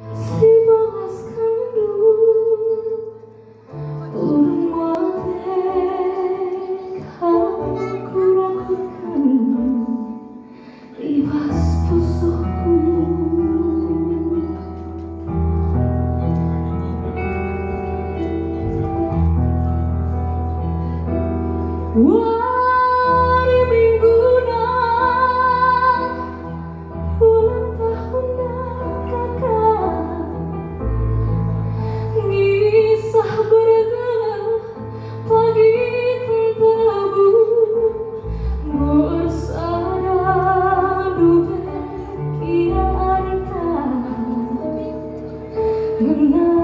Si balas kandu urung wadek aku rakutkan libas pusukku. Wari mingguna ulang tahun kakak ngisah bergelar pagi tebu bersara dubek kia arita ngena